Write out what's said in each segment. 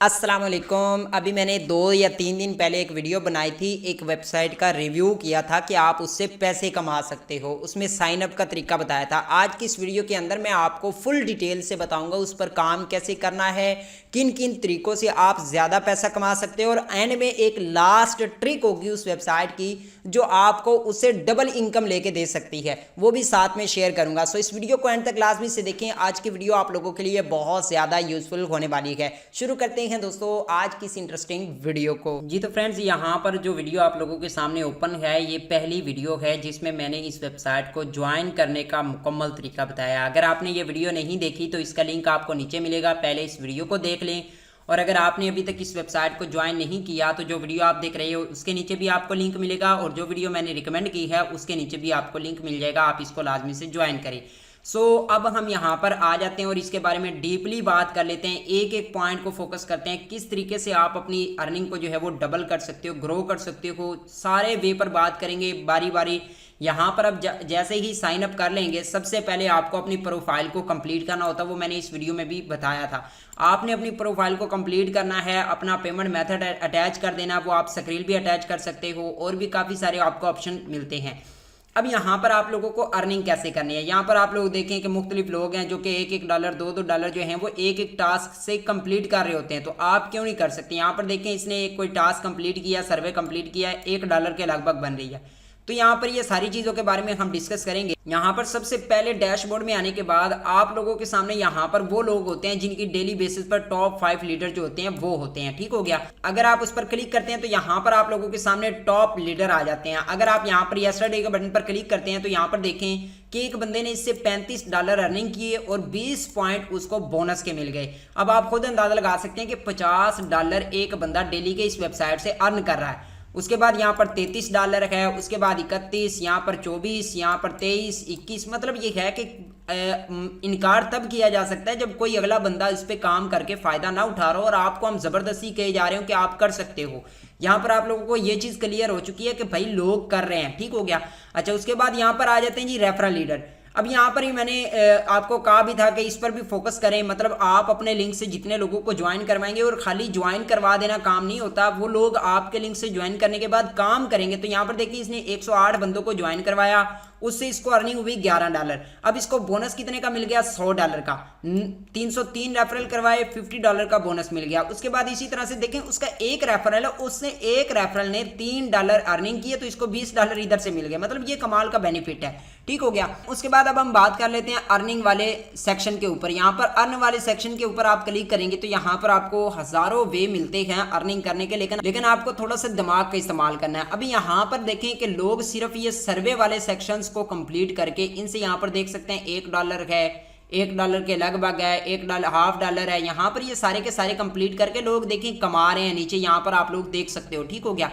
अस्सलाम वालेकुम। अभी मैंने 2 या 3 दिन पहले एक वीडियो बनाई थी, एक वेबसाइट का रिव्यू किया था कि आप उससे पैसे कमा सकते हो, उसमें साइन अप का तरीका बताया था। आज की इस वीडियो के अंदर मैं आपको फुल डिटेल से बताऊंगा उस पर काम कैसे करना है, किन किन तरीक़ों से आप ज़्यादा पैसा कमा सकते हो, और एंड में एक लास्ट ट्रिक होगी उस वेबसाइट की जो आपको उससे डबल इनकम लेके दे सकती है, वो भी साथ में शेयर करूंगा। सो इस वीडियो को एंड तक लाजमी से देखें, आज की वीडियो आप लोगों के लिए बहुत ज़्यादा यूजफुल होने वाली है। शुरू करते हैं दोस्तों आज की इस इंटरेस्टिंग वीडियो को। जी तो फ्रेंड्स, यहाँ पर जो वीडियो आप लोगों के सामने ओपन है, ये पहली वीडियो है जिसमें मैंने इस वेबसाइट को ज्वाइन करने का मुकम्मल तरीका बताया। अगर आपने ये वीडियो नहीं देखी तो इसका लिंक आपको नीचे मिलेगा, पहले इस वीडियो को देख लें। और अगर आपने अभी तक इस वेबसाइट को ज्वाइन नहीं किया तो जो वीडियो आप देख रहे हो उसके नीचे भी आपको लिंक मिलेगा, और जो वीडियो मैंने रिकमेंड की है उसके नीचे भी आपको लिंक मिल जाएगा, आप इसको लाजमी से ज्वाइन करें। अब हम यहाँ पर आ जाते हैं और इसके बारे में डीपली बात कर लेते हैं, एक एक पॉइंट को फोकस करते हैं, किस तरीके से आप अपनी अर्निंग को जो है वो डबल कर सकते हो, ग्रो कर सकते हो, सारे वे पर बात करेंगे बारी बारी। यहाँ पर अब जैसे ही साइन अप कर लेंगे, सबसे पहले आपको अपनी प्रोफाइल को कंप्लीट करना होता है, वो मैंने इस वीडियो में भी बताया था। आपने अपनी प्रोफाइल को कंप्लीट करना है, अपना पेमेंट मेथड अटैच कर देना, वो आप स्क्रीन भी अटैच कर सकते हो, और भी काफ़ी सारे आपको ऑप्शन मिलते हैं। अब यहाँ पर आप लोगों को अर्निंग कैसे करनी है, यहाँ पर आप लोग देखें कि मुख्तलिफ लोग हैं जो कि $1-1 $2-2 जो हैं वो एक एक टास्क से कंप्लीट कर रहे होते हैं, तो आप क्यों नहीं कर सकते। यहाँ पर देखें, इसने एक कोई टास्क कंप्लीट किया, सर्वे कंप्लीट किया, $1 के लगभग बन रही है। तो यहाँ पर ये सारी चीज़ों के बारे में हम डिस्कस करेंगे। यहाँ पर सबसे पहले डैशबोर्ड में आने के बाद आप लोगों के सामने यहाँ पर वो लोग होते हैं जिनकी डेली बेसिस पर टॉप 5 लीडर जो होते हैं वो होते हैं, ठीक हो गया। अगर आप उस पर क्लिक करते हैं तो यहाँ पर आप लोगों के सामने टॉप लीडर आ जाते हैं। अगर आप यहाँ पर यस्टरडे के बटन पर क्लिक करते हैं तो यहाँ पर देखें कि एक बंदे ने इससे $35 अर्निंग किए और 20 पॉइंट उसको बोनस के मिल गए। अब आप खुद अंदाजा लगा सकते हैं कि $50 एक बंदा डेली के इस वेबसाइट से अर्न कर रहा है। उसके बाद यहाँ पर $33 है, उसके बाद 31, यहाँ पर 24, यहाँ पर 23, 21। मतलब ये है कि इनकार तब किया जा सकता है जब कोई अगला बंदा इस पे काम करके फ़ायदा ना उठा रहा हो, और आपको हम ज़बरदस्ती कहे जा रहे हो कि आप कर सकते हो। यहाँ पर आप लोगों को ये चीज़ क्लियर हो चुकी है कि भाई लोग कर रहे हैं, ठीक हो गया। अच्छा, उसके बाद यहाँ पर आ जाते हैं जी रेफरल लीडर। अब यहाँ पर ही मैंने आपको कहा भी था कि इस पर भी फोकस करें, मतलब आप अपने लिंक से जितने लोगों को ज्वाइन करवाएंगे, और खाली ज्वाइन करवा देना काम नहीं होता, वो लोग आपके लिंक से ज्वाइन करने के बाद काम करेंगे। तो यहाँ पर देखिए, इसने 108 बंदों को ज्वाइन करवाया, उससे इसको अर्निंग हुई $11। अब इसको बोनस कितने का मिल गया? $100 का। 303 रेफरल करवाए, $50 का बोनस मिल गया। उसके बाद इसी तरह से देखें, उसका एक रेफरल है, उसने एक रेफरल ने $3 अर्निंग किए, तो इसको $20 इधर से मिल गए। मतलब ये कमाल का बेनिफिट है, ठीक हो गया। उसके बाद अब हम बात कर लेते हैं अर्निंग वाले सेक्शन के ऊपर। यहाँ पर अर्न वाले सेक्शन के ऊपर आप क्लिक करेंगे तो यहाँ पर आपको हजारों वे मिलते हैं अर्निंग करने के, लेकिन आपको थोड़ा सा दिमाग का इस्तेमाल करना है। अभी यहाँ पर देखें कि लोग सिर्फ ये सर्वे वाले सेक्शंस को कंप्लीट करके इनसे यहाँ पर देख सकते हैं $1 है, $1 के लगभग है, $1 हाफ डॉलर है। यहाँ पर ये सारे के सारे कंप्लीट करके लोग देखें कमा रहे हैं, नीचे यहाँ पर आप लोग देख सकते हो, ठीक हो गया।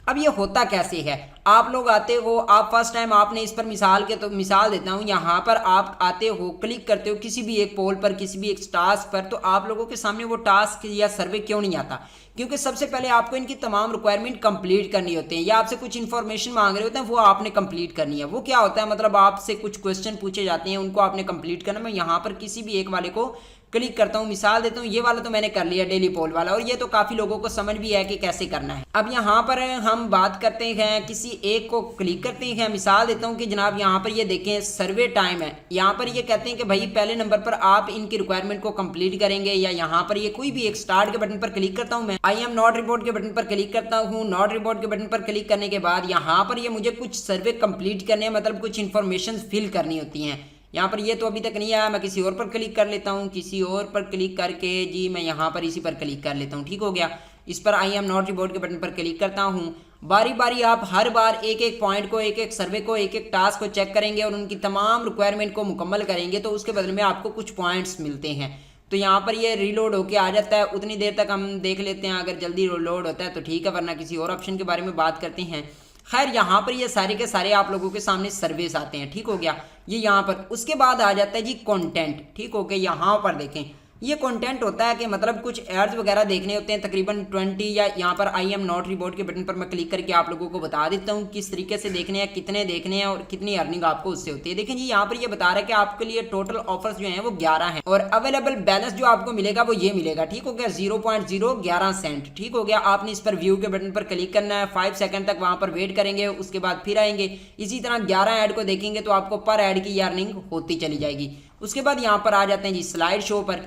अब ये होता कैसे है, आप लोग आते हो, आप फर्स्ट टाइम आपने इस पर मिसाल देता हूँ, यहाँ पर आप आते हो, क्लिक करते हो किसी भी एक पोल पर, किसी भी एक टास्क पर, तो आप लोगों के सामने वो टास्क या सर्वे क्यों नहीं आता? क्योंकि सबसे पहले आपको इनकी तमाम रिक्वायरमेंट कंप्लीट करनी होती है, या आपसे कुछ इन्फॉर्मेशन मांग रहे होते हैं, वो आपने कंप्लीट करनी है। वो क्या होता है, मतलब आपसे कुछ क्वेश्चन पूछे जाते हैं, उनको आपने कंप्लीट करना। मैं यहाँ पर किसी भी एक वाले को क्लिक करता हूँ, मिसाल देता हूँ, ये वाला तो मैंने कर लिया, डेली पोल वाला, और ये तो काफ़ी लोगों को समझ भी है कि कैसे करना है। अब यहाँ पर हम बात करते हैं, किसी एक को क्लिक करते हैं, मिसाल देता हूँ कि जनाब यहाँ पर ये देखें सर्वे टाइम है। यहाँ पर ये कहते हैं कि भाई पहले नंबर पर आप इनकी रिक्वायरमेंट को कंप्लीट करेंगे, या यहाँ पर ये कोई भी एक स्टार्ट के बटन पर क्लिक करता हूँ, मैं आई एम नॉट रिपोर्ट के बटन पर क्लिक करता हूँ। नॉट रिपोर्ट के बटन पर क्लिक करने के बाद यहाँ पर ये मुझे कुछ सर्वे कंप्लीट करने हैं, मतलब कुछ इन्फॉर्मेशन फिल करनी होती हैं। यहाँ पर ये तो अभी तक नहीं आया, मैं किसी और पर क्लिक कर लेता हूँ, किसी और पर क्लिक करके जी मैं यहाँ पर इसी पर क्लिक कर लेता हूँ, ठीक हो गया। इस पर आई एम नॉट रिपोर्ट के बटन पर क्लिक करता हूँ। बारी बारी आप हर बार एक एक पॉइंट को, एक एक सर्वे को, एक एक टास्क को चेक करेंगे और उनकी तमाम रिक्वायरमेंट को मुकम्मल करेंगे, तो उसके बदले में आपको कुछ पॉइंट्स मिलते हैं। तो यहाँ पर ये रीलोड होके आ जाता है, उतनी देर तक हम देख लेते हैं, अगर जल्दी लोड होता है तो ठीक है, वरना किसी और ऑप्शन के बारे में बात करते हैं। खैर, यहाँ पर ये सारे के सारे आप लोगों के सामने सर्विस आते हैं, ठीक हो गया। ये यहाँ पर उसके बाद आ जाता है जी कंटेंट, ठीक हो गया। यहाँ पर देखें ये कंटेंट होता है कि मतलब कुछ एड्स वगैरह देखने होते हैं तकरीबन 20 या यहाँ पर आई एम नॉट रिपोर्ट के बटन पर मैं क्लिक करके आप लोगों को बता देता हूँ किस तरीके से देखने हैं, कितने देखने हैं और कितनी अर्निंग आपको उससे होती है। देखिए जी यहाँ पर ये बता रहा है कि आपके लिए टोटल ऑफर्स जो हैं वो 11 हैं और अवेलेबल बैलेंस जो आपको मिलेगा वो ये मिलेगा। ठीक हो गया, 0.011 सेंट। ठीक हो गया, आपने इस पर व्यू के बटन पर क्लिक करना है, 5 सेकंड तक वहां पर वेट करेंगे, उसके बाद फिर आएंगे। इसी तरह 11 ऐड को देखेंगे तो आपको पर ऐड की अर्निंग होती चली जाएगी। उसके बाद यहाँ पर आ जाते हैं जी स्लाइड शो पर।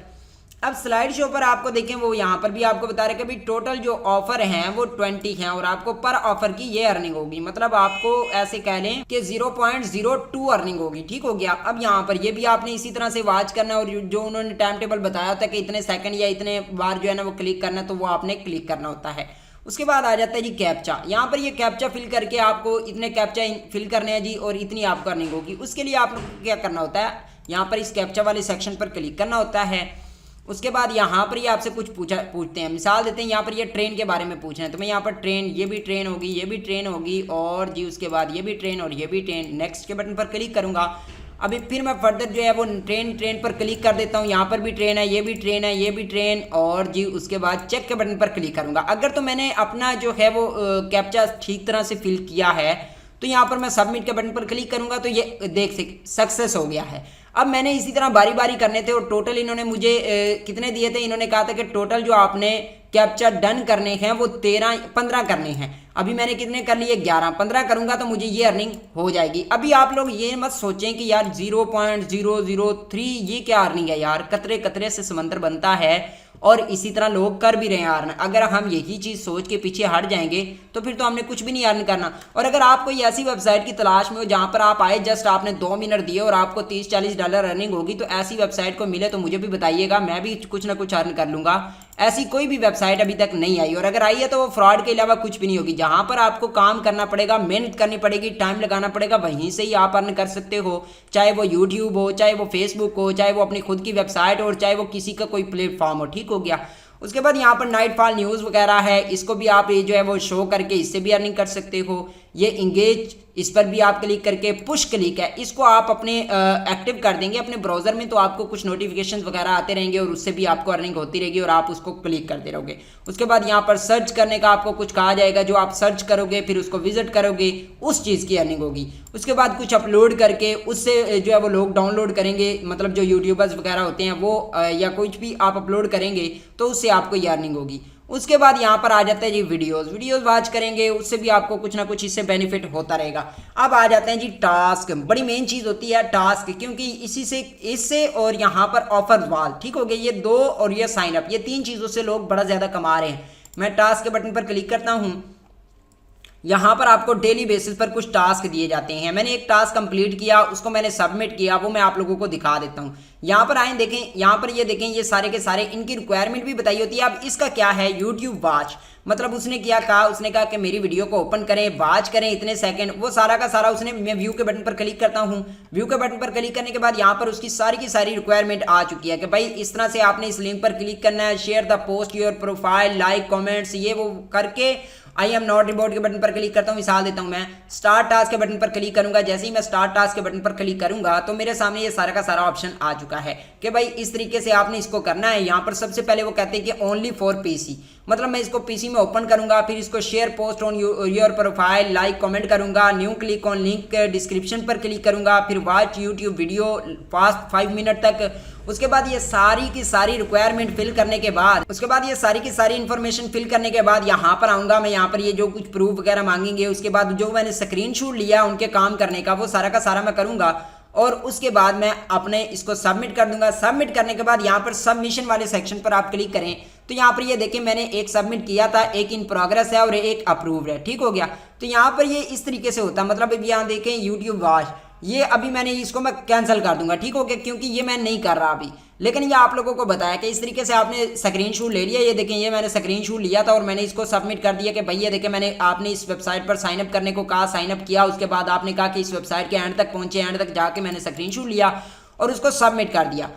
अब स्लाइड शो पर आपको देखें वो यहाँ पर भी आपको बता रहे हैं कि भाई टोटल जो ऑफर हैं वो 20 हैं और आपको पर ऑफर की ये अर्निंग होगी, मतलब आपको ऐसे कह लें कि 0.02 अर्निंग होगी। ठीक हो गया, अब यहाँ पर ये भी आपने इसी तरह से वॉच करना है और जो उन्होंने टाइम टेबल बताया था कि इतने सेकंड या इतने बार जो है ना वो क्लिक करना है, तो वो आपने क्लिक करना होता है। उसके बाद आ जाता है जी कैप्चा। यहाँ पर ये कैप्चा फिल करके आपको इतने कैप्चा फिल करने हैं जी और इतनी आपको अर्निंग होगी। उसके लिए आपको क्या करना होता है, यहाँ पर इस कैप्चा वाले सेक्शन पर क्लिक करना होता है। उसके बाद यहाँ पर ये आपसे कुछ पूछते हैं, मिसाल देते हैं यहाँ पर ये ट्रेन के बारे में पूछ रहे हैं, तो मैं यहाँ पर ट्रेन, ये भी ट्रेन होगी, ये भी ट्रेन होगी और जी उसके बाद ये भी ट्रेन और ये भी ट्रेन, नेक्स्ट के बटन पर क्लिक करूँगा। अभी फिर मैं फर्दर जो है वो ट्रेन पर क्लिक कर देता हूँ। यहाँ पर भी ट्रेन है, ये भी ट्रेन है, ये भी ट्रेन और जी उसके बाद चेक के बटन पर क्लिक करूँगा। अगर तो मैंने अपना जो है वो कैप्चा ठीक तरह से फिल किया है तो यहाँ पर मैं सबमिट के बटन पर क्लिक करूँगा तो ये देख सक्सेस हो गया है। अब मैंने इसी तरह बारी बारी करने थे और टोटल इन्होंने मुझे कितने दिए थे, इन्होंने कहा था कि टोटल जो आपने कैप्चा डन करने हैं वो 15 करने हैं। अभी मैंने कितने कर लिए, 11। 15 करूंगा तो मुझे ये अर्निंग हो जाएगी। अभी आप लोग ये मत सोचें कि यार 0.003 ये क्या अर्निंग है यार, कतरे कतरे से समंदर बनता है और इसी तरह लोग कर भी रहे हैं अर्न। अगर हम यही चीज़ सोच के पीछे हट जाएंगे तो फिर तो हमने कुछ भी नहीं अर्न करना। और अगर आप कोई ऐसी वेबसाइट की तलाश में हो जहाँ पर आप आए, जस्ट आपने 2 मिनट दिए और आपको 30-40 डॉलर अर्निंग होगी, तो ऐसी वेबसाइट को मिले तो मुझे भी बताइएगा, मैं भी कुछ ना कुछ अर्न कर लूँगा। ऐसी कोई भी वेबसाइट अभी तक नहीं आई और अगर आई है तो वो फ्रॉड के अलावा कुछ भी नहीं होगी। जहाँ पर आपको काम करना पड़ेगा, मेहनत करनी पड़ेगी, टाइम लगाना पड़ेगा, वहीं से ही आप अर्न कर सकते हो। चाहे वो यूट्यूब हो, चाहे वो फेसबुक हो, चाहे वो अपनी खुद की वेबसाइट हो और चाहे वो किसी का कोई प्लेटफॉर्म हो। ठीक हो गया, उसके बाद यहाँ पर नाइटफॉल न्यूज़ वगैरह है, इसको भी आप ये जो है वो शो करके इससे भी अर्निंग कर सकते हो। ये इंगेज, इस पर भी आप क्लिक करके, पुश क्लिक है, इसको आप अपने एक्टिव कर देंगे अपने ब्राउजर में तो आपको कुछ नोटिफिकेशंस वगैरह आते रहेंगे और उससे भी आपको अर्निंग होती रहेगी और आप उसको क्लिक करते रहोगे। उसके बाद यहाँ पर सर्च करने का आपको कुछ कहा जाएगा, जो आप सर्च करोगे फिर उसको विजिट करोगे, उस चीज़ की अर्निंग होगी। उसके बाद कुछ अपलोड करके उससे जो है वो लोग डाउनलोड करेंगे, मतलब जो यूट्यूबर्स वगैरह होते हैं वो या कुछ भी आप अपलोड करेंगे तो उससे आपको ये अर्निंग होगी। उसके बाद यहाँ पर आ जाता है जी वीडियोस वॉच करेंगे, उससे भी आपको कुछ ना कुछ इससे बेनिफिट होता रहेगा। अब आ जाते हैं जी टास्क, बड़ी मेन चीज़ होती है टास्क, क्योंकि इससे और यहाँ पर ऑफर वाल, ठीक हो गया, ये 2 और ये साइन अप, ये 3 चीज़ों से लोग बड़ा ज़्यादा कमा रहे हैं। मैं टास्क के बटन पर क्लिक करता हूँ। यहाँ पर आपको डेली बेसिस पर कुछ टास्क दिए जाते हैं। मैंने एक टास्क कंप्लीट किया, उसको मैंने सबमिट किया, वो मैं आप लोगों को दिखा देता हूँ। यहाँ पर आए देखें, यहाँ पर ये देखें, ये सारे के सारे इनकी रिक्वायरमेंट भी बताई होती है। अब इसका क्या है, यूट्यूब वॉच, मतलब उसने क्या कहा, उसने कहा कि मेरी वीडियो को ओपन करें, वॉच करें इतने सेकंड, वो सारा का सारा उसने, मैं व्यू के बटन पर क्लिक करता हूँ। व्यू के बटन पर क्लिक करने के बाद यहाँ पर उसकी सारी की सारी रिक्वायरमेंट आ चुकी है कि भाई इस तरह से आपने इस लिंक पर क्लिक करना है, share the post your profile, like comments, ये वो करके आई एम नॉट रिपोर्ट के बटन पर क्लिक करता हूँ। मिसाल देता हूँ, मैं स्टार्ट टास्क के बटन पर क्लिक करूंगा। जैसे ही मैं स्टार्ट टास्क के बटन पर क्लिक करूंगा तो मेरे सामने ये सारा का सारा ऑप्शन आ चुका है कि भाई इस तरीके से आपने इसको करना है। यहाँ पर सबसे पहले वो कहते हैं कि ओनली फॉर पीसी, मतलब मैं इसको पीसी में ओपन करूंगा, फिर इसको share post on your profile, like comment करूंगा, new click on link description पर क्लिक करूंगा, फिर watch YouTube video fast 5 minute तक। उसके बाद ये सारी की सारी रिक्वायरमेंट फिल करने के बाद, उसके बाद ये सारी की सारी इन्फॉर्मेशन फिल करने के बाद यहाँ पर आऊँगा मैं। यहाँ पर ये जो कुछ प्रूफ वगैरह मांगेंगे, उसके बाद जो मैंने स्क्रीनशॉट लिया उनके काम करने का, वो सारा का सारा मैं करूँगा और उसके बाद मैं अपने इसको सबमिट कर दूंगा। सबमिट करने के बाद यहाँ पर सबमिशन वाले सेक्शन पर आप क्लिक करें तो यहाँ पर ये देखें, मैंने एक सबमिट किया था, एक इन प्रोग्रेस है और एक अप्रूव्ड है। ठीक हो गया, तो यहाँ पर ये इस तरीके से होता है। मतलब अभी यहाँ देखें यूट्यूब वॉच, ये अभी मैंने इसको मैं कैंसिल कर दूंगा। ठीक हो गया, क्योंकि ये मैं नहीं कर रहा अभी, लेकिन ये आप लोगों को बताया कि इस तरीके से आपने स्क्रीनशॉट ले लिया। ये देखें, ये मैंने स्क्रीनशॉट लिया था और मैंने इसको सबमिट कर दिया कि भाई ये देखें, मैंने आपने इस वेबसाइट पर साइनअप करने को कहा, साइनअप किया, उसके बाद आपने कहा कि इस वेबसाइट के एंड तक पहुंचे, एंड तक जाके मैंने स्क्रीनशॉट लिया और उसको सबमिट कर दिया।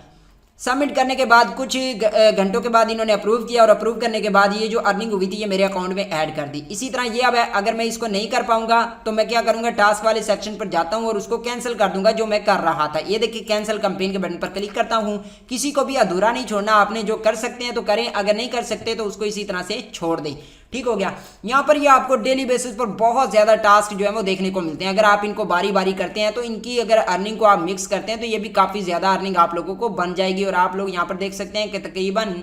सबमिट करने के बाद कुछ घंटों के बाद इन्होंने अप्रूव किया और अप्रूव करने के बाद ये जो अर्निंग हुई थी ये मेरे अकाउंट में ऐड कर दी। इसी तरह ये अब अगर मैं इसको नहीं कर पाऊंगा तो मैं क्या करूंगा, टास्क वाले सेक्शन पर जाता हूं और उसको कैंसिल कर दूंगा जो मैं कर रहा था। ये देखिए कैंसिल कैंपेन के बटन पर क्लिक करता हूं। किसी को भी अधूरा नहीं छोड़ना, आपने जो कर सकते हैं तो करें, अगर नहीं कर सकते तो उसको इसी तरह से छोड़ दें। ठीक हो गया। यहाँ पर ये आपको डेली बेसिस पर बहुत ज़्यादा टास्क जो है वो देखने को मिलते हैं। अगर आप इनको बारी बारी करते हैं तो इनकी अगर अर्निंग को आप मिक्स करते हैं तो ये भी काफ़ी ज़्यादा अर्निंग आप लोगों को बन जाएगी। और आप लोग यहाँ पर देख सकते हैं कि तकरीबन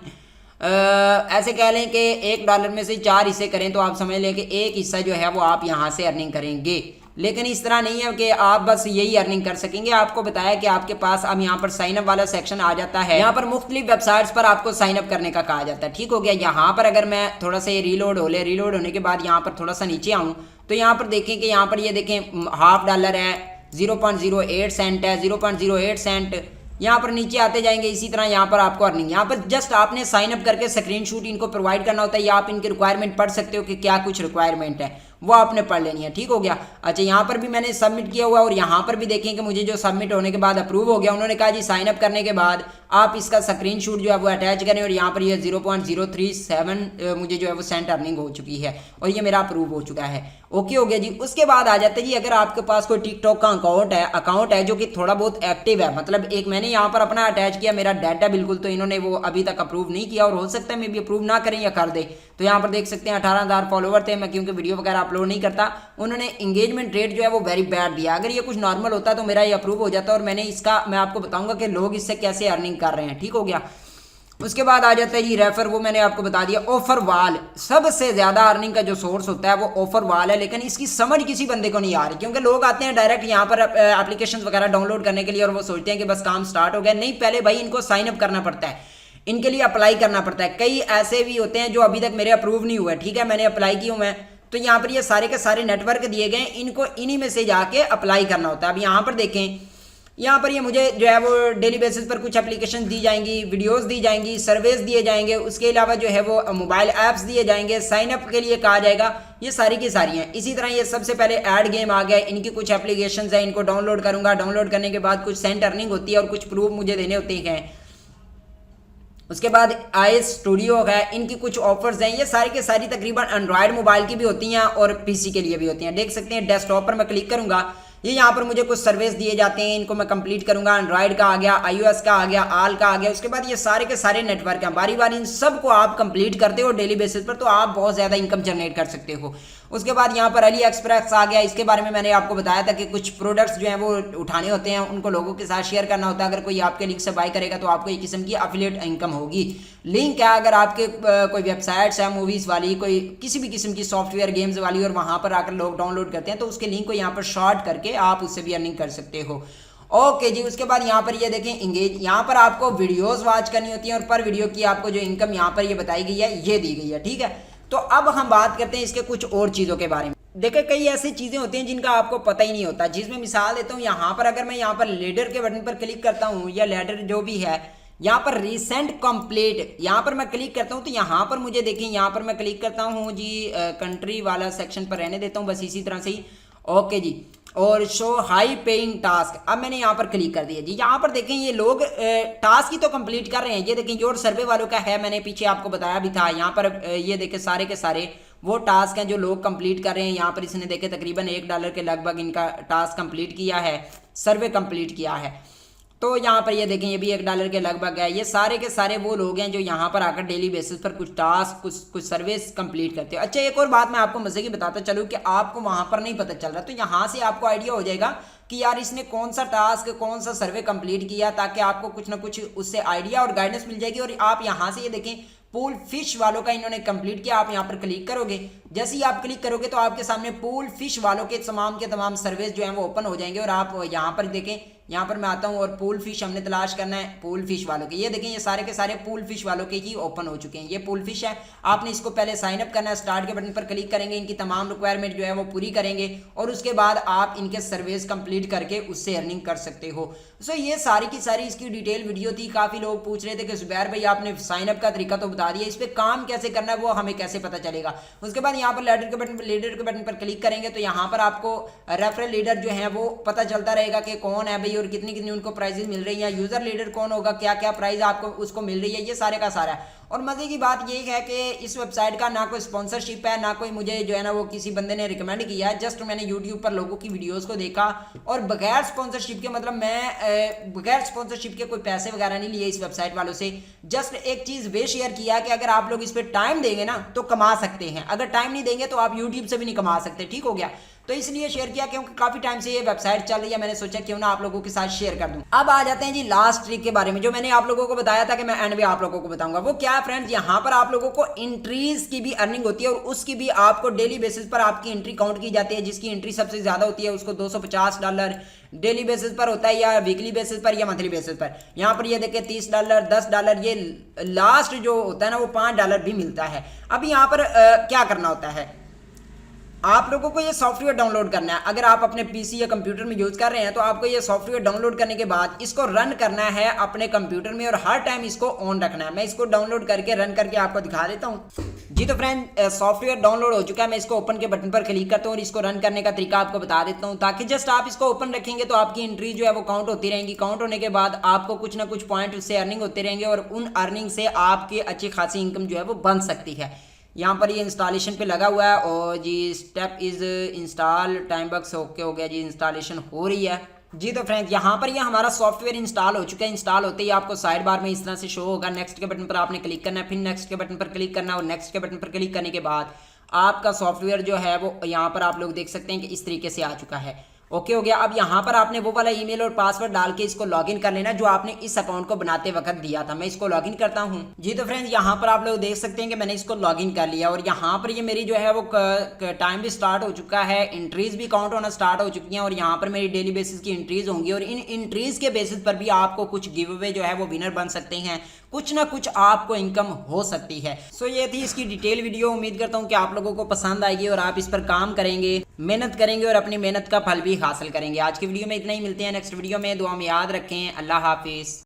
ऐसे कह लें कि $1 में से 4 हिस्से करें तो आप समझ लें कि एक हिस्सा जो है वो आप यहाँ से अर्निंग करेंगे। लेकिन इस तरह नहीं है कि आप बस यही अर्निंग कर सकेंगे। आपको बताया कि आपके पास अब यहाँ पर साइन अप वाला सेक्शन आ जाता है। यहाँ पर मुख्तलिफ वेबसाइट्स पर आपको साइन अप करने का कहा जाता है। ठीक हो गया। यहाँ पर अगर मैं थोड़ा सा ये रीलोड होने के बाद यहाँ पर थोड़ा सा नीचे आऊँ तो यहाँ पर देखें कि यहाँ पर ये देखें $0.5 है, 0.08 सेंट है, 0.08 सेंट। यहाँ पर नीचे आते जाएंगे। इसी तरह यहाँ पर आपको अर्निंग, यहाँ पर जस्ट आपने साइन अप करके स्क्रीनशॉट इनको प्रोवाइड करना होता है या आप इनकी रिक्वायरमेंट पढ़ सकते हो कि क्या कुछ रिक्वायरमेंट है, वो आपने पढ़ लेनी है। ठीक हो गया। अच्छा, यहाँ पर भी मैंने सबमिट किया हुआ और यहाँ पर भी देखें कि मुझे जो सबमिट होने के बाद अप्रूव हो गया। उन्होंने कहा जी साइन अप करने के बाद आप इसका स्क्रीनशॉट जो है वो अटैच करें और यहाँ पर ये 0.037 मुझे जो है वो सेंट अर्निंग हो चुकी है और ये मेरा अप्रूव हो चुका है। ओके हो गया जी। उसके बाद आ जाता है जी, अगर आपके पास कोई टिकटॉक का अकाउंट है जो कि थोड़ा बहुत एक्टिव है, मतलब एक मैंने यहाँ पर अपना अटैच किया मेरा डाटा बिल्कुल, तो इन्होंने वो अभी तक अप्रूव नहीं किया और हो सकता है मैं भी अप्रूव ना करें या कर दे। तो यहाँ पर देख सकते हैं 18,000 फॉलोवर थे। मैं क्योंकि वीडियो वगैरह अपलोड नहीं करता, उन्होंने इंगेजमेंट रेट जो है वो वेरी बैड दिया। अगर ये कुछ नॉर्मल होता तो मेरा ये अप्रूव हो जाता और मैं आपको बताऊंगा कि लोग इससे कैसे अर्निंग कर रहे हैं। ठीक हो गया। उसके बाद आ जाता है जी रेफर, वो मैंने आपको बता दिया। ऑफर वाल, सबसे ज्यादा अर्निंग का जो सोर्स होता है वो ऑफर वाल है, लेकिन इसकी समझ किसी बंदे को नहीं आ रही क्योंकि लोग आते हैं डायरेक्ट यहाँ पर एप्लीकेशन वगैरह डाउनलोड करने के लिए और वो सोचते हैं कि बस काम स्टार्ट हो गया। नहीं, पहले भाई इनको साइन अप करना पड़ता है, इनके लिए अप्लाई करना पड़ता है। कई ऐसे भी होते हैं जो अभी तक मेरे अप्रूव नहीं हुए। ठीक है, मैंने अप्लाई की हूँ मैं, तो यहाँ पर ये सारे के सारे नेटवर्क दिए गए, इनको इन्हीं में से जाके अप्लाई करना होता है। अब यहाँ पर देखें, यहाँ पर ये मुझे जो है वो डेली बेसिस पर कुछ एप्लीकेशन दी जाएंगी, वीडियोस दी जाएंगी, सर्वेस दिए जाएंगे, उसके अलावा जो है वो मोबाइल ऐप्स दिए जाएंगे, साइन अप के लिए कहा जाएगा। ये सारी की सारी हैं। इसी तरह ये सबसे पहले ऐड गेम आ गया, इनकी कुछ एप्लीकेशंस हैं, इनको डाउनलोड करूंगा। डाउनलोड करने के बाद कुछ सेंट अर्निंग होती है और कुछ प्रूफ मुझे देने होते हैं। उसके बाद आईएस स्टूडियो है, इनकी कुछ ऑफर्स हैं। ये सारी के सारी तकरीबन एंड्रॉयड मोबाइल की भी होती हैं और पीसी के लिए भी होती हैं। देख सकते हैं डेस्कटॉप पर मैं क्लिक करूंगा, ये यहाँ पर मुझे कुछ सर्विस दिए जाते हैं, इनको मैं कंप्लीट करूंगा। एंड्रॉयड का आ गया, आईओएस का आ गया, आल का आ गया। उसके बाद ये सारे के सारे नेटवर्क हैं, बारी बारी इन सबको आप कंप्लीट करते हो डेली बेसिस पर, तो आप बहुत ज़्यादा इनकम जनरेट कर सकते हो। उसके बाद यहाँ पर अली एक्सप्रेस आ गया, इसके बारे में मैंने आपको बताया था कि कुछ प्रोडक्ट्स जो हैं वो उठाने होते हैं, उनको लोगों के साथ शेयर करना होता है। अगर कोई आपके लिंक से बाय करेगा तो आपको एक किस्म की एफिलिएट इनकम होगी। लिंक है, अगर आपके कोई वेबसाइट्स है मूवीज़ वाली, कोई किसी भी किस्म की सॉफ्टवेयर गेम्स वाली, और वहाँ पर आकर लोग डाउनलोड करते हैं तो उसके लिंक को यहाँ पर शॉर्ट करके आप उससे भी अर्निंग कर सकते हो। ओके जी। उसके बाद यहाँ पर ये देखें इंगेज, यहाँ पर आपको वीडियोस वॉच करनी होती है और पर वीडियो की आपको जो इनकम यहाँ पर ये बताई गई है ये दी गई है। ठीक है, तो अब हम बात करते हैं इसके कुछ और चीज़ों के बारे में। देखिए कई ऐसी चीज़ें होती हैं जिनका आपको पता ही नहीं होता, जिसमें मिसाल देता हूँ। यहाँ पर अगर मैं यहाँ पर लेडर के बटन पर क्लिक करता हूँ या लेडर जो भी है, यहाँ पर रिसेंट कंप्लीट, यहाँ पर मैं क्लिक करता हूँ तो यहाँ पर मुझे देखें, यहाँ पर मैं क्लिक करता हूँ जी, कंट्री वाला सेक्शन पर रहने देता हूँ बस इसी तरह से ही। ओके जी। और शो हाई पेइंग टास्क, अब मैंने यहाँ पर क्लिक कर दिया जी। यहाँ पर देखें ये लोग टास्क ही तो कंप्लीट कर रहे हैं। ये देखें योर सर्वे वालों का है, मैंने पीछे आपको बताया भी था। यहाँ पर ये देखें सारे के सारे वो टास्क हैं जो लोग कंप्लीट कर रहे हैं। यहाँ पर इसने देखे तकरीबन $1 के लगभग इनका टास्क कंप्लीट किया है, सर्वे कंप्लीट किया है। तो यहाँ पर ये देखें ये भी $1 के लगभग है। ये सारे के सारे वो लोग हैं जो यहाँ पर आकर डेली बेसिस पर कुछ टास्क कुछ सर्विस कंप्लीट करते हैं। अच्छा, एक और बात मैं आपको मजे की बताता चलूँ कि आपको वहाँ पर नहीं पता चल रहा, तो यहाँ से आपको आइडिया हो जाएगा कि यार इसने कौन सा टास्क कौन सा सर्वे कंप्लीट किया, ताकि आपको कुछ ना कुछ उससे आइडिया और गाइडेंस मिल जाएगी। और आप यहाँ से ये देखें पूल फिश वालों का इन्होंने कंप्लीट किया। आप यहाँ पर क्लिक करोगे, जैसे ही आप क्लिक करोगे तो आपके सामने पूल फिश वालों के तमाम सर्विस जो हैं वो ओपन हो जाएंगे। और आप यहाँ पर देखें, यहाँ पर मैं आता हूँ और पूल फिश हमने तलाश करना है पूल फिश वालों के। ये देखें ये सारे के सारे पूल फिश वालों के ही ओपन हो चुके हैं। ये पूल फिश है, आपने इसको पहले साइन अप करना है। स्टार्ट के बटन पर क्लिक करेंगे, इनकी तमाम रिक्वायरमेंट जो है वो पूरी करेंगे और उसके बाद आप इनके सर्विस कंप्लीट करके उससे अर्निंग कर सकते हो। सो ये सारी की सारी इसकी डिटेल वीडियो थी। काफ़ी लोग पूछ रहे थे कि जुबैर भाई आपने साइन अप का तरीका तो बता दिया, इस पर काम कैसे करना है वो हमें कैसे पता चलेगा। उसके बाद यहाँ पर लीडर के बटन पर क्लिक करेंगे तो यहाँ पर आपको रेफरल लीडर जो है वो पता चलता रहेगा कि कौन है भाई और कितनी कितनी उनको प्राइजेस मिल रही है, यूजर लीडर कौन होगा, क्या क्या प्राइस आपको उसको मिल रही है, ये सारे का सारा है। और मजे की बात ये है कि इस वेबसाइट का ना कोई स्पॉन्सरशिप है, ना कोई मुझे जो है ना वो किसी बंदे ने रिकमेंड किया है। जस्ट मैंने यूट्यूब पर लोगों की वीडियोस को देखा और बगैर स्पॉन्सरशिप के, मतलब मैं बगैर स्पॉन्सरशिप के कोई पैसे वगैरह नहीं लिए इस वेबसाइट वालों से। जस्ट एक चीज वे शेयर किया कि अगर आप लोग इस पर टाइम देंगे ना तो कमा सकते हैं, अगर टाइम नहीं देंगे तो आप यूट्यूब से भी नहीं कमा सकते। ठीक हो गया, तो इसलिए शेयर किया क्योंकि काफी टाइम से ये वेबसाइट चल रही है, मैंने सोचा क्यों ना आप लोगों के साथ शेयर कर दूं। अब आ जाते हैं जी लास्ट ट्रिक के बारे में, जो मैंने आप लोगों को बताया था कि मैं एंड में आप लोगों को बताऊंगा। वो क्या है फ्रेंड्स, यहाँ पर आप लोगों को एंट्रीज की भी अर्निंग होती है और उसकी भी आपको डेली बेसिस पर आपकी एंट्री काउंट की जाती है। जिसकी एंट्री सबसे ज्यादा होती है उसको $250 डेली बेसिस पर होता है, या वीकली बेसिस पर या मंथली बेसिस पर। यहाँ पर ये देखिए $30, $10, ये लास्ट जो होता है ना वो $5 भी मिलता है। अब यहाँ पर क्या करना होता है, आप लोगों को ये सॉफ्टवेयर डाउनलोड करना है। अगर आप अपने पीसी या कंप्यूटर में यूज कर रहे हैं तो आपको ये सॉफ्टवेयर डाउनलोड करने के बाद इसको रन करना है अपने कंप्यूटर में और हर टाइम इसको ऑन रखना है। मैं इसको डाउनलोड करके रन करके आपको दिखा देता हूँ जी। तो फ्रेंड सॉफ्टवेयर डाउनलोड हो चुका है, मैं इसको ओपन के बटन पर क्लिक करता हूँ और इसको रन करने का तरीका आपको बता देता हूँ, ताकि जस्ट आप इसको ओपन रखेंगे तो आपकी एंट्री जो है वो काउंट होती रहेंगी। काउंट होने के बाद आपको कुछ ना कुछ पॉइंट उससे अर्निंग होते रहेंगे और उन अर्निंग से आपकी अच्छी खासी इनकम जो है वो बन सकती है। यहाँ पर ये इंस्टॉलेशन पे लगा हुआ है और जी step is install, time bucks okay हो गया जी, इंस्टॉलेशन हो रही है जी। तो फ्रेंड्स यहाँ पर ये हमारा सॉफ्टवेयर इंस्टॉल हो चुका है। इंस्टॉल होते ही आपको साइड बार में इस तरह से शो होगा। नेक्स्ट के बटन पर आपने क्लिक करना है, फिर नेक्स्ट के बटन पर क्लिक करना है और नेक्स्ट के बटन पर क्लिक करने के बाद आपका सॉफ्टवेयर जो है वो यहाँ पर आप लोग देख सकते हैं कि इस तरीके से आ चुका है। ओके हो गया। अब यहाँ पर आपने वो वाला ईमेल और पासवर्ड डाल के इसको लॉगिन कर लेना जो आपने इस अकाउंट को बनाते वक्त दिया था। मैं इसको लॉगिन करता हूँ जी। तो फ्रेंड्स यहाँ पर आप लोग देख सकते हैं कि मैंने इसको लॉगिन कर लिया और यहाँ पर ये मेरी जो है वो टाइम भी स्टार्ट हो चुका है, एंट्रीज भी काउंट होना स्टार्ट हो चुकी हैं और यहाँ पर मेरी डेली बेसिस की एंट्रीज होंगी और इन एंट्रीज के बेसिस पर भी आपको कुछ गिव अवे जो है वो विनर बन सकते हैं, कुछ ना कुछ आपको इनकम हो सकती है। सो ये थी इसकी डिटेल वीडियो। उम्मीद करता हूँ कि आप लोगों को पसंद आएगी और आप इस पर काम करेंगे, मेहनत करेंगे और अपनी मेहनत का फल भी हासिल करेंगे। आज की वीडियो में इतना ही, मिलते हैं नेक्स्ट वीडियो में। दुआ में याद रखें। अल्लाह हाफिज।